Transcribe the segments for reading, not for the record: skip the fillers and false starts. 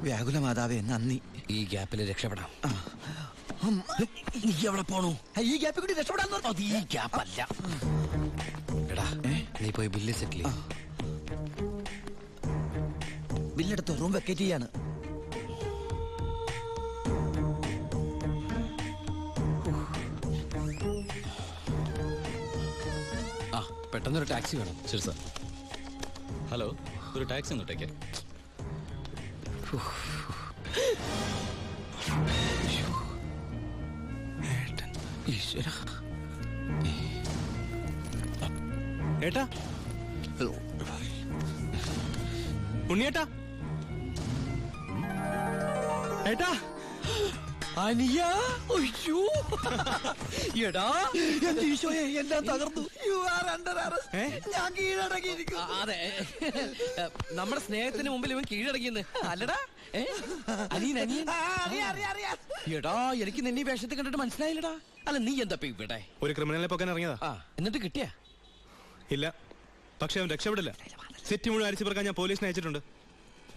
വ്യാകുല മാതാവേ നന്ദി. ഈ ഗ്യാപ്പിൽ രക്ഷപ്പെടാം. നീ എവിടെ പോണു? ഈ ഗ്യാപ്പിൽ കൂടി രക്ഷപ്പെടാൻ. അത് ഈ ഗ്യാപ്പല്ല. എടാ നീ പോയി ബില്ല് സെറ്റിൽ ചെയ്യ്. ബില്ലെടുത്ത് റൂം വെക്കേറ്റ് ചെയ്യാണ്. ആ പെട്ടെന്നൊരു ടാക്സി വേണം. ശരി സാർ. ഹലോ, ഒരു ടാക്സി ഒന്നിട്ടേക്ക്. ഈശ്വര. ഏട്ടാ, ഉണ്ണിയേട്ടാ, ഏട്ടാ, അനിയ. അയ്യോ എടാ എന്റെ ഈശോയെ എല്ലാം തകർന്നു. You are under arrest. ഞാൻ കീഴടങ്ങിയിരിക്കുന്നു. അതെ, നമ്മുടെ സ്നേഹത്തിന് മുമ്പിൽ ഇവൻ കീഴടങ്ങിയെന്ന് അല്ലടാ. അനിയൻ അനിയൻ. എടാ എനിക്ക് നിന്നെ വേഷത്തിൽ കണ്ടിട്ട് മനസ്സിലായില്ലടാ. അല്ല നീ എന്താ ഇവിടെ? ഒരു ക്രിമിനലിനെ പൊക്കാൻ ഇറങ്ങിയതാ. എന്നിട്ട് കിട്ടിയാ? ഇല്ല, പക്ഷെ അവൻ രക്ഷപ്പെടില്ല. സെറ്റ് മുഴുവൻ അരിച്ചു പറക്കാൻ ഞാൻ പോലീസിനെ അയച്ചിട്ടുണ്ട്.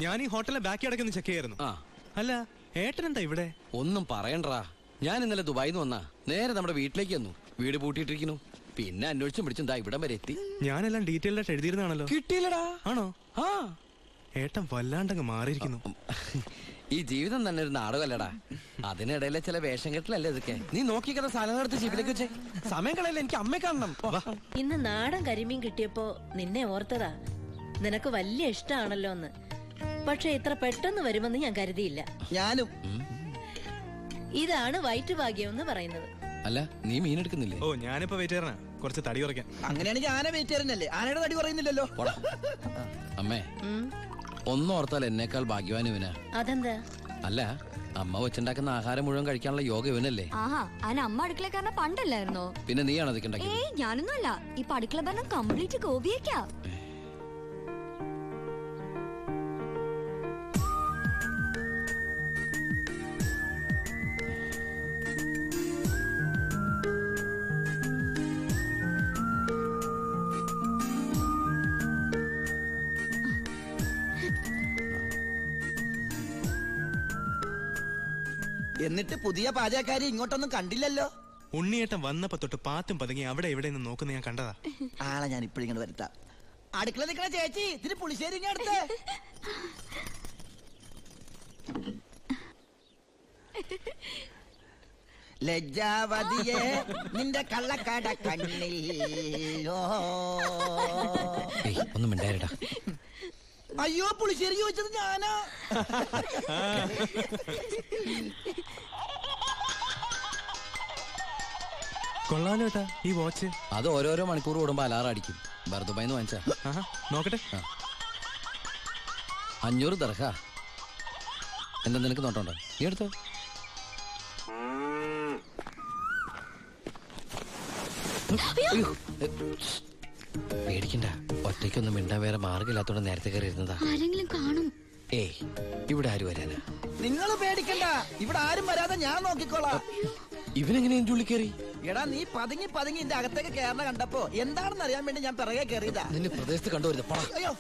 ഞാൻ ഈ ഹോട്ടലിലെ ബാക്കി അടക്കൊന്ന് ചെക്ക് ചെയ്യായിരുന്നു. അല്ല, ഏട്ടൻ എന്താ ഇവിടെ? ഒന്നും പറയണ്ടാ. ഞാൻ ഇന്നലെ ദുബായിന്ന് വന്നാ നേരെ നമ്മുടെ വീട്ടിലേക്ക് വന്നു. വീട് പൂട്ടിയിട്ടിരിക്കുന്നു. പിന്നെ അന്വേഷിച്ചും പിടിച്ചും ദാ ഇവിടം വരെ എത്തി. ഞാനെല്ലാം ഡീറ്റെയിൽ ആയിട്ട് എഴുതിയിരുന്നാണല്ലോ. കിട്ടിയില്ലടാ. ആണോ? ആ, ഏട്ടൻ വല്ലാണ്ടങ്ങ് മാറിയിരിക്കുന്നു. ഈ ജീവിതം തന്നെ ഒരു നാടകമല്ലടാ. അതിനിടയിലെ ചില വേഷം കെട്ടലല്ലേ ഇതൊക്കെ. നീ നോക്കിക്കഥ സാധനങ്ങൾ എടുത്ത് ജീപ്പിലേക്ക് വെച്ചേ. സമയം കളയല്ലേ, എനിക്ക് അമ്മയെ കാണണം. ഇന്ന് നാടൻ കരിമീൻ കിട്ടിയപ്പോ നിന്നെ ഓർത്തതാ. നിനക്ക് വലിയ ഇഷ്ടാണല്ലോ എന്ന്. പക്ഷെ ഇത്ര പെട്ടെന്ന് വരുമെന്ന് ഞാൻ കരുതിയില്ല. ഞാനും. ഇതാണ് വയറ്റുഭാഗ്യം എന്ന് പറയുന്നത്. അല്ല നീ മീൻ എടുക്കുന്നില്ലേ? ഓ, ഞാനിപ്പോ വെയിറ്റ് ചെയ്യണ കുറച്ച് തടി കുറയ്ക്കാൻ. അങ്ങനെയാണെങ്കിൽ ആന വെയിറ്റ് ചെയ്യാനല്ലേ? ആനയുടെ തടി പറയുന്നില്ലല്ലോ. അമ്മേ, ഒന്നോർത്താൽ എന്നേക്കാൾ ഭാഗ്യവാൻ ഇവനാ. അതെന്താ? അല്ല, അമ്മ വെച്ചുണ്ടാക്കുന്ന ആഹാരം മുഴുവൻ കഴിക്കാനുള്ള യോഗ ഇവനല്ലേ? ആഹാ, അതിന് അമ്മ അടുക്കളക്കാരനെ പണ്ടല്ലായിരുന്നോ? പിന്നെ നീയാണോ അതൊക്കെ ഉണ്ടാക്കിയത്? ഏയ്, ഞാനൊന്നുമല്ല. ഇപ്പൊ അടുക്കള ഭരണം കംപ്ലീറ്റ് ഗോപിയേക്കാ. എന്നിട്ട് പുതിയ പാചകക്കാരി ഇങ്ങോട്ടൊന്നും കണ്ടില്ലല്ലോ. ഉണ്ണിയേട്ടൻ വന്നപ്പോ തൊട്ട് പാത്തും പതുങ്ങി അവിടെ ഇവിടെ നിന്ന് നോക്കുന്ന ഞാൻ കണ്ടതാ. ആളെ ഞാൻ ഇപ്പോഴിങ്ങോട്ട് വരുത്താം. അടുക്കള നിൽക്കണ ചേച്ചി, ഇതിന് പുളിശ്ശേരി ഇങ്ങടുത്ത്. ലജ്ജാവതിയെ നിന്റെ കള്ളക്കട കണ്ണിൽ. ഒന്നും മിണ്ടായിരടാ. അയ്യോ, പുളിശ്ശേരി ചോദിച്ചത് ഞാനാ. കൊള്ളാലോ ഏട്ടാ ഈ വാച്ച്. അത് ഓരോരോ മണിക്കൂർ കൂടുമ്പോ അലാറം അടിക്കും. ദുബായിന്ന് വാങ്ങിച്ചാ. നോക്കട്ടെ. 500 ദർഹ. എന്താ നിനക്ക് നോട്ടോണ്ടോ? നീ എടുത്തോ. പേടിക്കണ്ട, ഒറ്റയ്ക്കൊന്നും മിണ്ടാൻ വേറെ മാർഗമില്ലാത്തോണ്ട് നേരത്തെ കയറി ഇരുന്നതാ. ആരെങ്കിലും കാണും. ഏയ്, ഇവിടെ ആര് വരാനാ? നിങ്ങൾ പേടിക്കണ്ട, ഇവിടെ ആരും വരാതെ ഞാൻ നോക്കിക്കോളാം. ഇവനെങ്ങനെ എന്റെ ഉള്ളിൽ കയറി? എടാ, നീ പതുങ്ങി പതുങ്ങി എന്റെ അകത്തേക്ക് കയറണ കണ്ടപ്പോ എന്താണെന്ന് അറിയാൻ വേണ്ടി ഞാൻ പിറകെ കയറിയതാ. നിന്നെ പ്രദേശത്ത് കണ്ടുവരുന്നത്. അയ്യോ,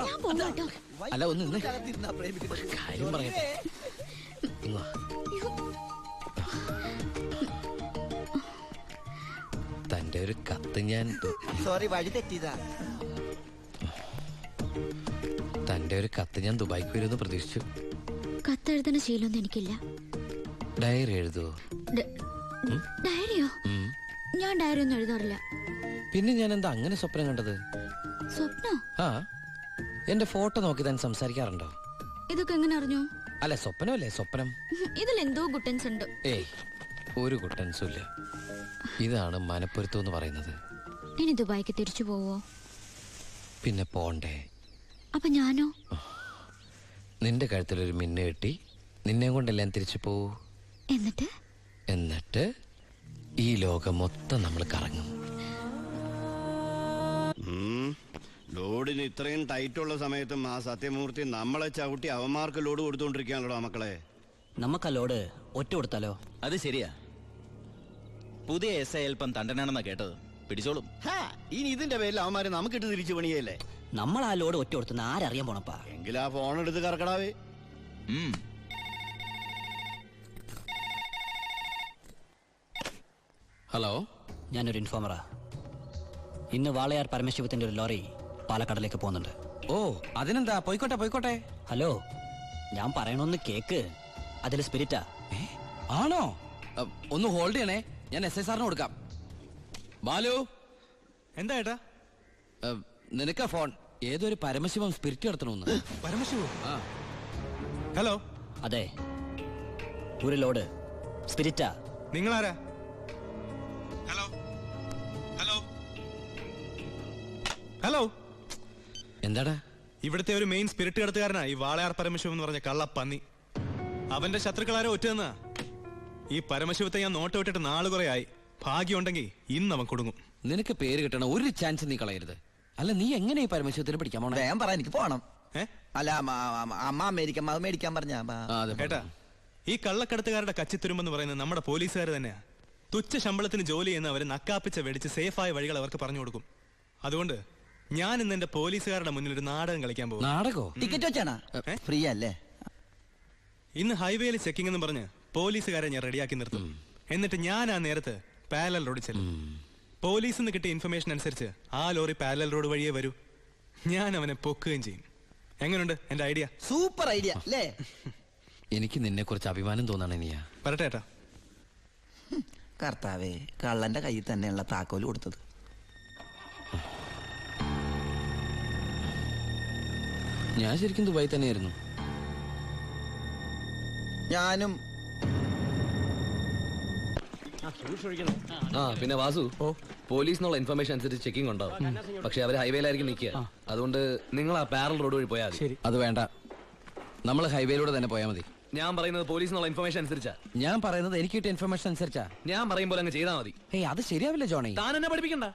ഞാൻ പോകാട്ടോ. അല്ല, ഒന്ന് നിന്ന് അകത്തിരുന്നാ പ്രേമിക്കുന്നത്. കാര്യം പറയട്ടെ. തന്റെ ഒരു കത്ത് ഞാൻ. സോറി, വഴി തെറ്റിയതാ. തന്റെ ഒരു കത്ത് ഞാൻ ദുബായിക്ക് വരുമെന്ന് പ്രതീക്ഷിച്ചു. കത്തെഴുതുന്ന ശീലമൊന്നും എനിക്കില്ല. ഡയറി എഴുതുവോ? ഡയറിയോ? ഞാൻ ഡയറി ഒന്നും എഴുതാറില്ല. പിന്നെ ഞാൻ എന്താ അങ്ങനെ സ്വപ്നം കണ്ടത്? സ്വപ്നോ? ആ, എന്റെ ഫോട്ടോ നോക്കി താൻ സംസാരിക്കാറുണ്ടോ? ഇതൊക്കെ എങ്ങനെ അറിഞ്ഞു? അല്ല, സ്വപ്നമല്ലേ സ്വപ്നം. ഇതിലെന്തോ ഗുട്ടൻസ് ഉണ്ട്. ഏയ്, ഒരു കുട്ടൻസും ഇല്ല. ഇതാണ് മനപ്പൊരുത്തം എന്ന് പറയുന്നത്. ഇനി ദുബായിക്ക് തിരിച്ചു പോവോ? പിന്നെ പോണ്ടേ. അപ്പൊ ഞാനോ? നിന്റെ കഴുത്തിലൊരു മിന്നു കെട്ടി നിന്നെ കൊണ്ടെല്ലാം തിരിച്ചു പോവൂ. എന്നിട്ട് ഈ ലോകം മൊത്തം നമ്മൾ കറങ്ങും. ലോഡിന് ഇത്രയും ടൈറ്റുള്ള സമയത്തും ആ സത്യമൂർത്തി നമ്മളെ ചവിട്ടി അവന്മാർക്ക് ലോഡ് കൊടുത്തോണ്ടിരിക്കാണല്ലോ മക്കളെ. നമുക്ക് ആ ലോഡ് ഒറ്റ കൊടുത്താലോ? അത് ശരിയാ. പുതിയ എസ് ഐ അല്പം തണ്ടനാണെന്നാ കേട്ടത്. പിടിച്ചോളും. ഇനി ഇതിന്റെ പേരിൽ അവന്മാരെ നമുക്കിട്ട് തിരിച്ചു പണിയല്ലേ? നമ്മൾ ആ ലോഡ് ഒറ്റ കൊടുത്തുന്ന ആരറിയാൻ പോണപ്പാ. എങ്കിൽ ആ ഫോൺ എടുത്ത് കറക്കടാവേ. ഹലോ, ഞാനൊരു ഇൻഫോമറാ. ഇന്ന് വാളയാർ പരമശിവത്തിന്റെ ഒരു ലോറി പാലക്കാടിലേക്ക് പോകുന്നുണ്ട്. ഓ അതിനെന്താ, പോയിക്കോട്ടെ പോയിക്കോട്ടെ. ഹലോ, ഞാൻ പറയണൊന്ന് കേക്ക്. അതിൽ സ്പിരിറ്റാ. ആണോ? ഒന്ന് ഹോൾഡ് ചെയ്യണേ, ഞാൻ SI സാറിന് കൊടുക്കാം. ബാലു, എന്താ ഏട്ടാ? നിനക്കാ ഫോൺ. ഏതൊരു പരമശിവം സ്പിരിറ്റ് നടത്തണമെന്ന്. പരമശിവോ? ആ, ഹലോ, അതെ, ഒരു ലോഡ് സ്പിരിറ്റാ. നിങ്ങളാരാ? ഹലോ ഹലോ ഹലോ, എന്താടാ? ഇവിടുത്തെ ഒരു മെയിൻ സ്പിരിറ്റ് കടത്തുകാരനാ ഈ വാളയാർ പരമശിവം എന്ന് പറഞ്ഞ കള്ളപ്പന്നി. അവന്റെ ശത്രുക്കളാരോ ഒറ്റന്നാ. ഈ പരമശിവത്തെ ഞാൻ നോട്ട് വിട്ടിട്ട് നാള് കുറെ ആയി. ഭാഗ്യമുണ്ടെങ്കിൽ ഇന്ന് അവൻ കൊടുങ്ങും. നിനക്ക് പേര് കിട്ടണ ഒരു ചാൻസ് നീ കളയരുത്. അല്ല, നീ എങ്ങനെ ഈ പരമശിവത്തിന് പിടിക്കാൻ പോണേ? വേഗം പറ, എനിക്ക് പോണം. ഏ? അല്ല അമ്മ അമേരിക്കൻ മത മേടിക്കാൻ പറഞ്ഞ. ഏട്ടാ, ഈ കള്ളക്കടത്തുകാരുടെ കച്ചിത്തുരുമ്പെന്ന് പറയുന്നത് നമ്മുടെ പോലീസുകാർ തന്നെയാ. തുച്ഛ ശമ്പളത്തിന് ജോലി ചെയ്യുന്ന അവര് നക്കാപ്പിച്ച വെടിച്ച് സേഫായ വഴികൾ അവർക്ക് പറഞ്ഞു കൊടുക്കും. അതുകൊണ്ട് ഞാൻ ഇന്ന് എന്റെ പോലീസുകാരുടെ മുന്നിൽ ഒരു നാടകം കളിക്കാൻ പോകും. നാടകോ? ടിക്കറ്റ് വെച്ചാണാ? ഫ്രീ അല്ലേ? ഇന്ന് ഹൈവേയിൽ ചെക്കിംഗ് എന്ന് പറഞ്ഞ് പോലീസുകാരെ ഞാൻ റെഡിയാക്കി നിർത്തും. എന്നിട്ട് ഞാൻ ആ നേരത്ത് പാരലൽ റോഡിൽ ചെല്ലും. പോലീസിൽ നിന്ന് കിട്ടിയ ഇൻഫർമേഷൻ അനുസരിച്ച് ആ ലോറി പാരലൽ റോഡ് വഴിയേ വരൂ. ഞാൻ അവനെ പൊക്കുകയും ചെയ്യും. എങ്ങനെയുണ്ട് എന്റെ ഐഡിയ? സൂപ്പർ ഐഡിയ അല്ലേ? എനിക്ക് നിന്നെ കുറിച്ച് അഭിമാനം തോന്നണേ നീയാ. പറട്ടെ ഏട്ടാ. കർത്താവേ, കള്ളന്റെ കയ്യിൽ തന്നെയുള്ള താക്കോല് കൊടുത്തത്. ഞാൻ ശരിക്കും ദുബായി തന്നെയായിരുന്നു. ഞാനും. ആ പിന്നെ വാസു, പോലീസിനുള്ള ഇൻഫർമേഷൻ അനുസരിച്ച് ചെക്കിംഗ് ഉണ്ടാവും. പക്ഷെ അവര് ഹൈവേയിലായിരിക്കും നിൽക്കുക. അതുകൊണ്ട് നിങ്ങൾ ആ പാരൽ റോഡ് വഴി പോയാൽ മതി. അത് വേണ്ട, നമ്മൾ ഹൈവേയിലൂടെ തന്നെ പോയാൽ മതി. ഞാൻ പറയുന്നത് പോലീസിനുള്ള ഇൻഫർമേഷൻ അനുസരിച്ചാ. ഞാൻ പറയുന്നത് എനിക്ക് കിട്ടിയ ഇൻഫർമേഷൻ അനുസരിച്ചാ. ഞാൻ പറയുമ്പോൾ അങ്ങ് ചെയ്താൽ മതി. ഏയ്, അത് ശരിയാവില്ല ജോണി. താൻ എന്നെ പഠിപ്പിക്കണ്ട.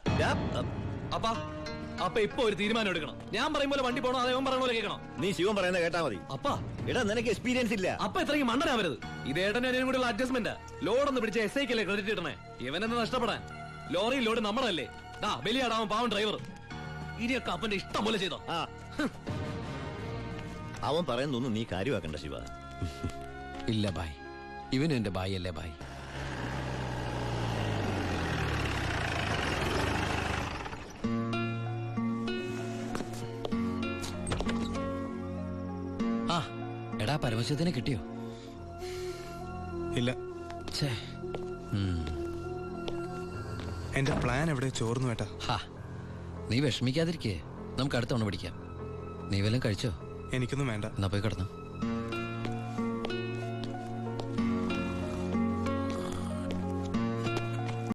അപ്പൊ ഇപ്പൊ ഒരു തീരുമാനം എടുക്കണം. ഞാൻ പറയുമ്പോൾ വണ്ടി പോകണോ അതേ പറയണ പോലെ കേൾക്കണം. നീ ശിവൻ പറയുന്നത് കേട്ടാ മതി. അപ്പാ, എടാ നിനക്ക് എക്സ്പീരിയൻസ് ഇല്ല. അപ്പൊ ഇത്രയും മണ്ടനാവരുത്. ഇതേട്ടൻ അതിനും കൂടെയുള്ള അഡ്ജസ്റ്റ്മെന്റ്. ലോഡൊന്ന് പിടിച്ച SIക്കല്ലേ ക്രെഡിറ്റ് കിട്ടണേ. ഇവനെന്ന് നഷ്ടപ്പെടാൻ. ലോറി ലോഡ് നമ്മളല്ലേ. ബലിയാടാവും പാവം ഡ്രൈവർ. ഇനിയൊക്കെ അപ്പന്റെ ഇഷ്ടം പോലെ ചെയ്തോ. അവൻ പറയുന്നൊന്നും നീ കാര്യമാക്കണ്ട ശിവ. ഇല്ല ബായ്, ഇവനും എന്റെ ബായ് അല്ലേ ബായ്. ആ എടാ, പരമശിവത്തിനെ കിട്ടിയോ? ഇല്ല, ഛേ. എന്റെ പ്ലാൻ എവിടെ ചോർന്നു ഏട്ടാ. ഹാ, നീ വിഷമിക്കാതിരിക്കേ. നമുക്ക് അടുത്ത തവണ പിടിക്കാം. നീ വല്ലതും കഴിച്ചോ? എനിക്കൊന്നും വേണ്ട. എന്നാ പോയി കിടന്നു.